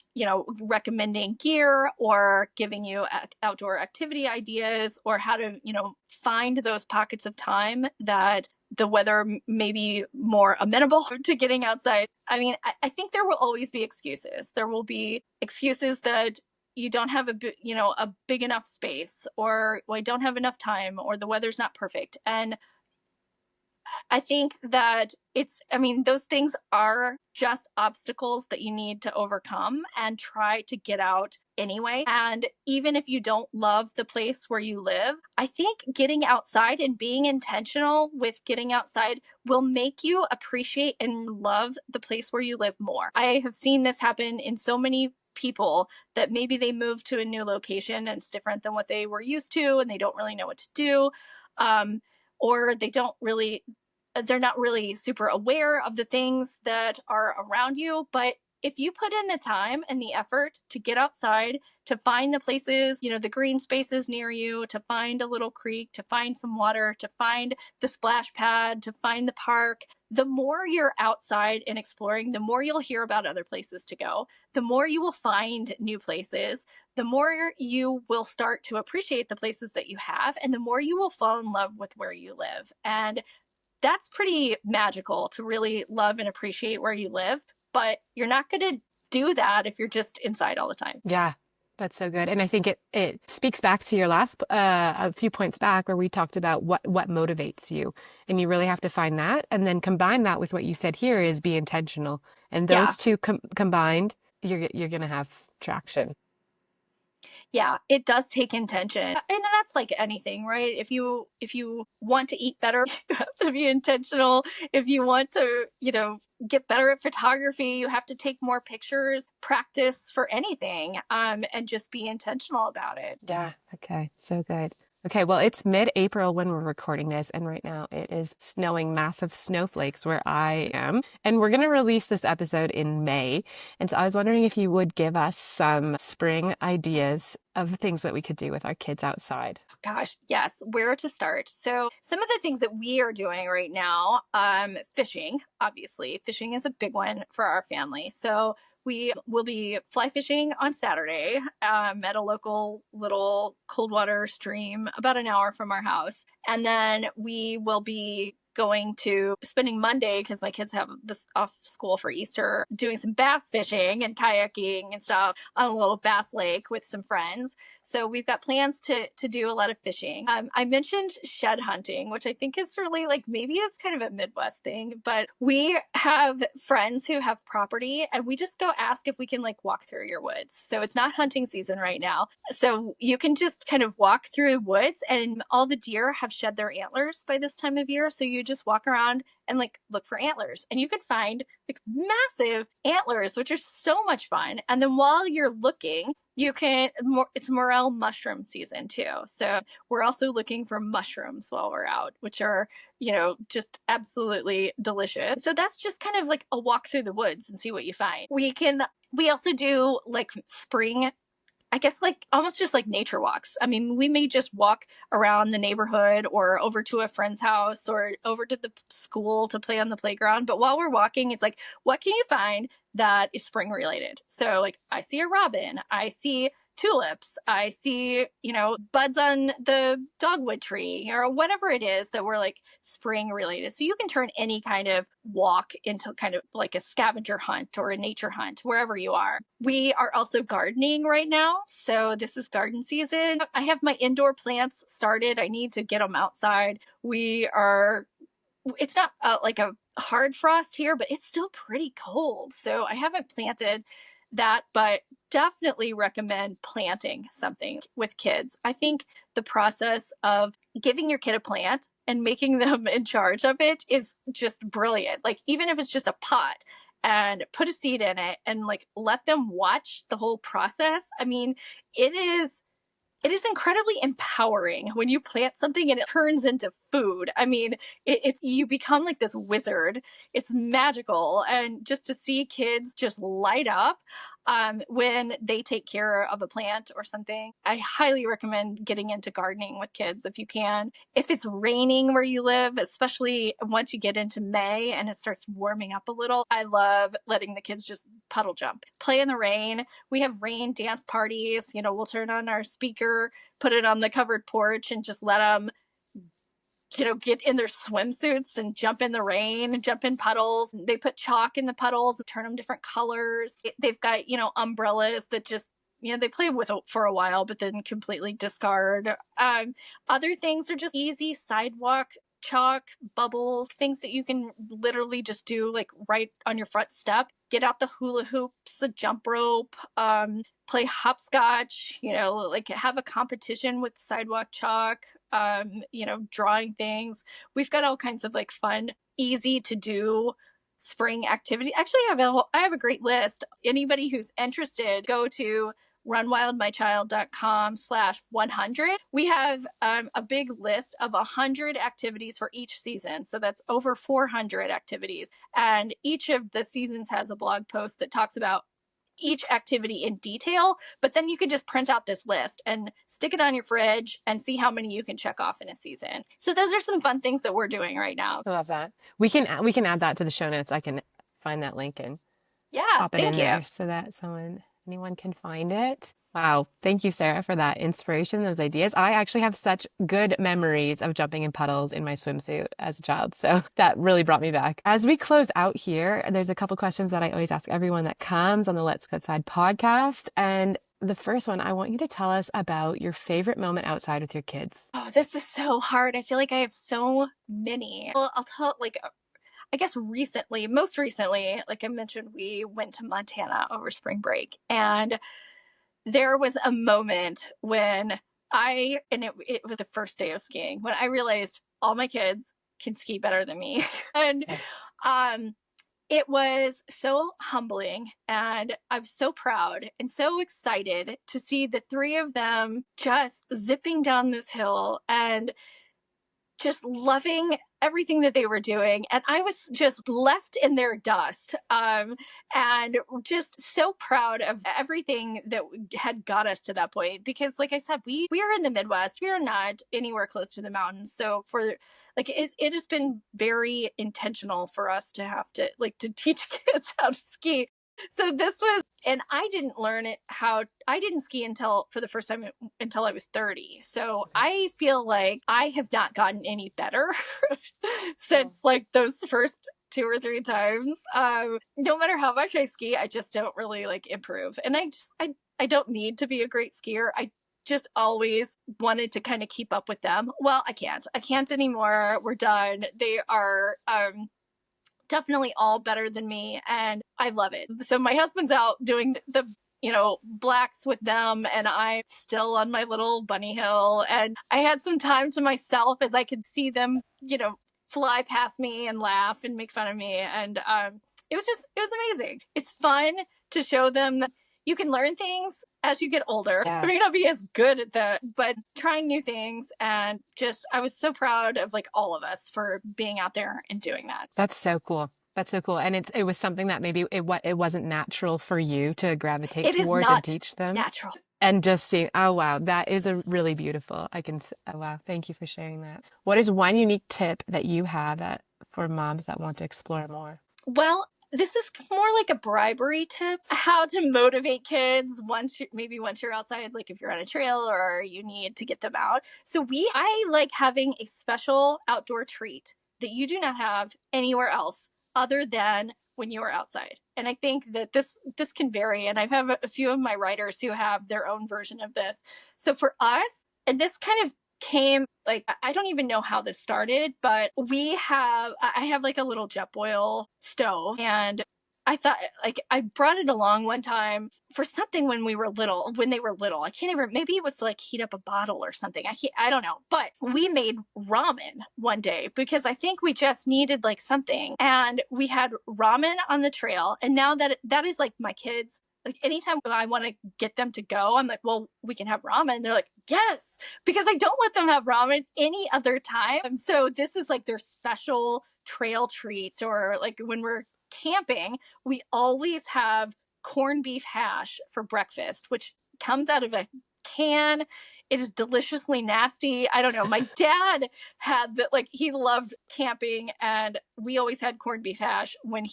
recommending gear or giving you outdoor activity ideas, or how to, find those pockets of time that the weather may be more amenable to getting outside. I mean, I think there will always be excuses. There will be excuses that you don't have a big enough space, or I don't have enough time, or the weather's not perfect. And I think that those things are just obstacles that you need to overcome and try to get out anyway. And even if you don't love the place where you live, I think getting outside and being intentional with getting outside will make you appreciate and love the place where you live more. I have seen this happen in so many people that maybe they moved to a new location and it's different than what they were used to, and they don't really know what to do. Or they're not really super aware of the things that are around you, but if you put in the time and the effort to get outside, to find the places, the green spaces near you, to find a little creek, to find some water, to find the splash pad, to find the park, the more you're outside and exploring, the more you'll hear about other places to go, the more you will find new places, the more you will start to appreciate the places that you have, and the more you will fall in love with where you live. And that's pretty magical, to really love and appreciate where you live. But you're not going to do that if you're just inside all the time. Yeah, that's so good. And I think it speaks back to your last a few points back, where we talked about what motivates you. And you really have to find that, and then combine that with what you said here is be intentional. And Yeah. those two combined, you're going to have traction. Yeah, it does take intention. And that's like anything, right? If you want to eat better, you have to be intentional. If you want to, get better at photography, you have to take more pictures, practice for anything, and just be intentional about it. Yeah. Okay. So good. Okay, well, it's mid-April when we're recording this, and right now it is snowing massive snowflakes where I am. And we're going to release this episode in May. And so I was wondering if you would give us some spring ideas of things that we could do with our kids outside. Gosh, yes, where to start? So some of the things that we are doing right now, fishing, obviously. Fishing is a big one for our family. So we will be fly fishing on Saturday at a local little cold water stream about an hour from our house. And then we will be going to spending Monday, because my kids have this off school for Easter, doing some bass fishing and kayaking and stuff on a little bass lake with some friends. So we've got plans to do a lot of fishing. I mentioned shed hunting, which I think is really like, maybe it's kind of a Midwest thing, but we have friends who have property, and we just go ask if we can like walk through your woods. So it's not hunting season right now. So you can just kind of walk through the woods, and all the deer have shed their antlers by this time of year. So you just walk around and like look for antlers, and you could find like massive antlers, which are so much fun. And then while you're looking, it's morel mushroom season too. So we're also looking for mushrooms while we're out, which are, just absolutely delicious. So that's just kind of like a walk through the woods and see what you find. We also do like spring, I guess, like almost just like nature walks. I mean, we may just walk around the neighborhood or over to a friend's house or over to the school to play on the playground. But while we're walking, it's like, what can you find that is spring related? So like, I see a robin, I see tulips, I see, buds on the dogwood tree, or whatever it is that we're like spring related. So you can turn any kind of walk into kind of like a scavenger hunt or a nature hunt wherever you are. We are also gardening right now. So this is garden season. I have my indoor plants started. I need to get them outside. It's not like a hard frost here, but it's still pretty cold. So I haven't planted that, but definitely recommend planting something with kids. I think the process of giving your kid a plant and making them in charge of it is just brilliant. Like, even if it's just a pot, and put a seed in it and like let them watch the whole process. I mean, it is incredibly empowering when you plant something and it turns into food. I mean, it's you become like this wizard. It's magical. And just to see kids just light up when they take care of a plant or something, I highly recommend getting into gardening with kids if you can. If it's raining where you live, especially once you get into May and it starts warming up a little, I love letting the kids just puddle jump, play in the rain. We have rain dance parties. We'll turn on our speaker, put it on the covered porch, and just let them get in their swimsuits and jump in the rain and jump in puddles. They put chalk in the puddles and turn them different colors. They've got, umbrellas that just, they play with for a while, but then completely discard. Other things are just easy sidewalk chalk, bubbles, things that you can literally just do like right on your front step. Get out the hula hoops, the jump rope, play hopscotch, like have a competition with sidewalk chalk, drawing things. We've got all kinds of like fun, easy to do spring activity. Actually, I have a great list. Anybody who's interested, go to runwildmychild.com/100. We have a big list of 100 activities for each season. So that's over 400 activities. And each of the seasons has a blog post that talks about each activity in detail, but then you can just print out this list and stick it on your fridge and see how many you can check off in a season. So those are some fun things that we're doing right now. I love that. We can add that to the show notes. I can find that link and pop it in there so that anyone can find it. Wow. Thank you, Sarah, for that inspiration, those ideas. I actually have such good memories of jumping in puddles in my swimsuit as a child. So that really brought me back. As we close out here, there's a couple questions that I always ask everyone that comes on the Let's Go Outside podcast. And the first one, I want you to tell us about your favorite moment outside with your kids. Oh, this is so hard. I feel like I have so many. Well, I'll tell, I guess most recently, like I mentioned, we went to Montana over spring break, and there was a moment when it was the first day of skiing, when I realized all my kids can ski better than me. And it was so humbling, and I'm so proud and so excited to see the three of them just zipping down this hill and just loving everything that they were doing. And I was just left in their dust, and just so proud of everything that had got us to that point. Because like I said, we are in the Midwest. We are not anywhere close to the mountains. So it has been very intentional for us to have to teach kids how to ski. So this was, and I didn't ski for the first time until I was 30. So I feel like I have not gotten any better since those first 2 or 3 times. No matter how much I ski, I just don't really improve. And I don't need to be a great skier. I just always wanted to kind of keep up with them. Well, I can't anymore. We're done. They are, definitely all better than me, and I love it. So my husband's out doing the blacks with them, and I'm still on my little bunny hill, and I had some time to myself as I could see them fly past me and laugh and make fun of me, and it was amazing. It's fun to show them that you can learn things as you get older. Yeah. I may not be as good at that, but trying new things, and I was so proud of all of us for being out there and doing that. That's so cool. That's so cool. And it was something that maybe it wasn't natural for you to gravitate towards and teach them. Natural. And just seeing, oh, wow, that is a really beautiful. Wow, thank you for sharing that. What is one unique tip that you have for moms that want to explore more? Well, this is more like a bribery tip, how to motivate kids once you're outside, if you're on a trail or you need to get them out. So I like having a special outdoor treat that you do not have anywhere else other than when you are outside. And I think that this can vary. And I have a few of my writers who have their own version of this. So for us, and this kind of came, I don't even know how this started, but I have a little Jetboil stove, and I thought I brought it along one time for something when they were little. I can't even, maybe it was to heat up a bottle or something. I don't know, but we made ramen one day because I think we just needed something, and we had ramen on the trail. And now that is my kids, anytime I want to get them to go, I'm like, well, we can have ramen. They're like, yes, because I don't let them have ramen any other time. So this is their special trail treat. Or when we're camping, we always have corned beef hash for breakfast, which comes out of a can. It is deliciously nasty. I don't know. My dad had that, he loved camping, and we always had corned beef hash when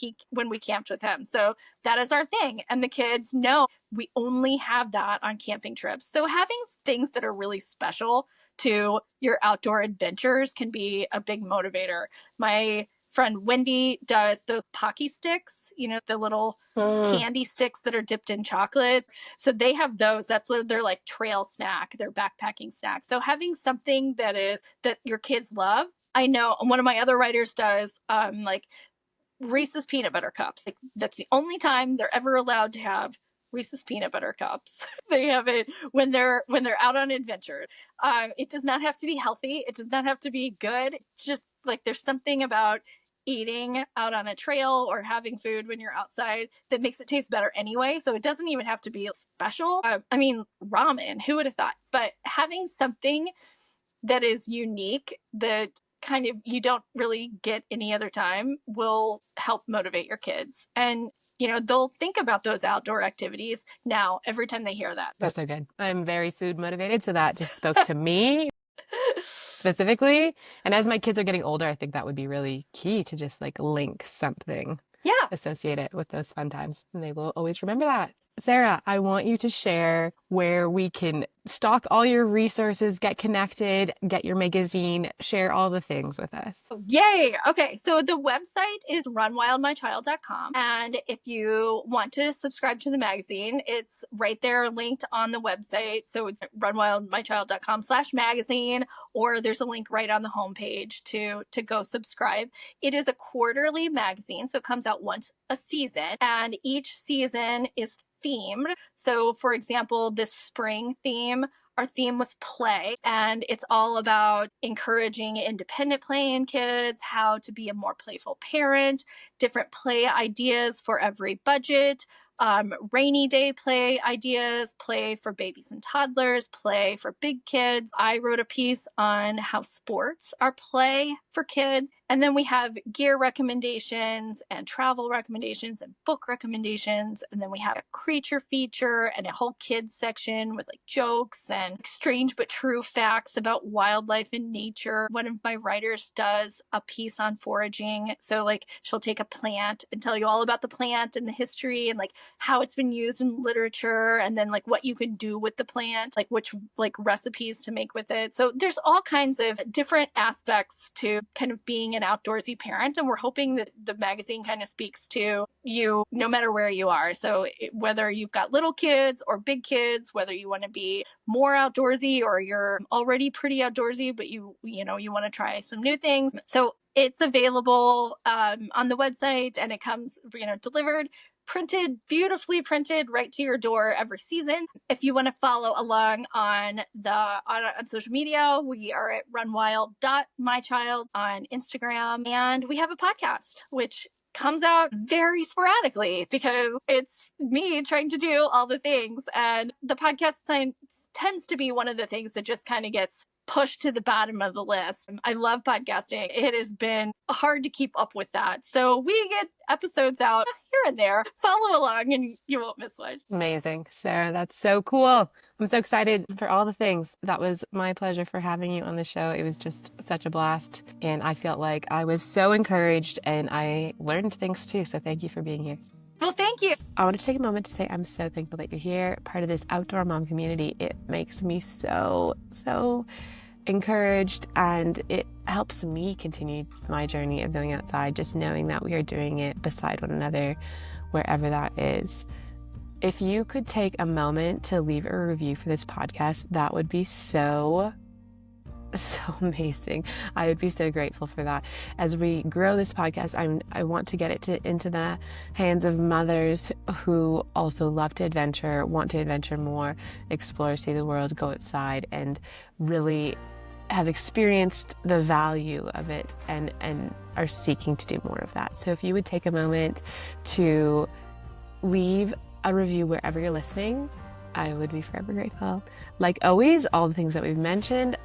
we camped with him. So that is our thing. And the kids know we only have that on camping trips. So having things that are really special to your outdoor adventures can be a big motivator. My friend Wendy does those Pocky sticks, the little candy sticks that are dipped in chocolate. So they have those. That's their trail snack, their backpacking snack. So having something that your kids love. I know one of my other writers does Reese's peanut butter cups. That's the only time they're ever allowed to have Reese's peanut butter cups. They have it when they're out on adventure. It does not have to be healthy. It does not have to be good. Just there's something about eating out on a trail or having food when you're outside that makes it taste better anyway. So it doesn't even have to be special. I mean, ramen, who would have thought? But having something that is unique that kind of you don't really get any other time will help motivate your kids. And they'll think about those outdoor activities now every time they hear that. That's so good. I'm very food motivated, so that just spoke to me specifically. And as my kids are getting older, I think that would be really key to just like link something, associate it with those fun times, and they will always remember that. Sara, I want you to share where we can stock all your resources, get connected, get your magazine, share all the things with us. Yay! Okay, so the website is runwildmychild.com. And if you want to subscribe to the magazine, it's right there linked on the website. So it's runwildmychild.com/magazine, or there's a link right on the homepage to go subscribe. It is a quarterly magazine, so it comes out once a season, and each season is themed. So for example, this spring theme, our theme was play, and it's all about encouraging independent play in kids, how to be a more playful parent, different play ideas for every budget, rainy day play ideas, play for babies and toddlers, play for big kids. I wrote a piece on how sports are play for kids. And then we have gear recommendations and travel recommendations and book recommendations. And then we have a creature feature and a whole kids section with like jokes and strange but true facts about wildlife and nature. One of my writers does a piece on foraging. So like she'll take a plant and tell you all about the plant and the history and like how it's been used in literature, and then like what you can do with the plant, like which like recipes to make with it. So there's all kinds of different aspects to kind of being an outdoorsy parent, and we're hoping that the magazine kind of speaks to you no matter where you are. So whether you've got little kids or big kids, whether you want to be more outdoorsy or you're already pretty outdoorsy but you want to try some new things. So it's available on the website, and it comes delivered, beautifully printed right to your door every season. If you want to follow along on social media, we are at runwild.mychild on Instagram, and we have a podcast which comes out very sporadically because it's me trying to do all the things, and the podcast tends to be one of the things that just kind of gets pushed to the bottom of the list. I love podcasting. It has been hard to keep up with that. So we get episodes out here and there. Follow along and you won't miss much. Amazing. Sara, that's so cool. I'm so excited for all the things. That was my pleasure for having you on the show. It was just such a blast. And I felt like I was so encouraged and I learned things too. So thank you for being here. Well, thank you. I want to take a moment to say I'm so thankful that you're here, part of this outdoor mom community. It makes me so encouraged, and it helps me continue my journey of going outside, just knowing that we are doing it beside one another, wherever that is. If you could take a moment to leave a review for this podcast, that would be so amazing. I would be so grateful for that. As we grow this podcast, I want to get it into the hands of mothers who also love to adventure, want to adventure more, explore, see the world, go outside, and really have experienced the value of it and are seeking to do more of that. So if you would take a moment to leave a review wherever you're listening, I would be forever grateful. Like always, all the things that we've mentioned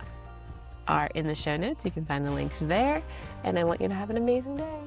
are in the show notes. You can find the links there, and I want you to have an amazing day.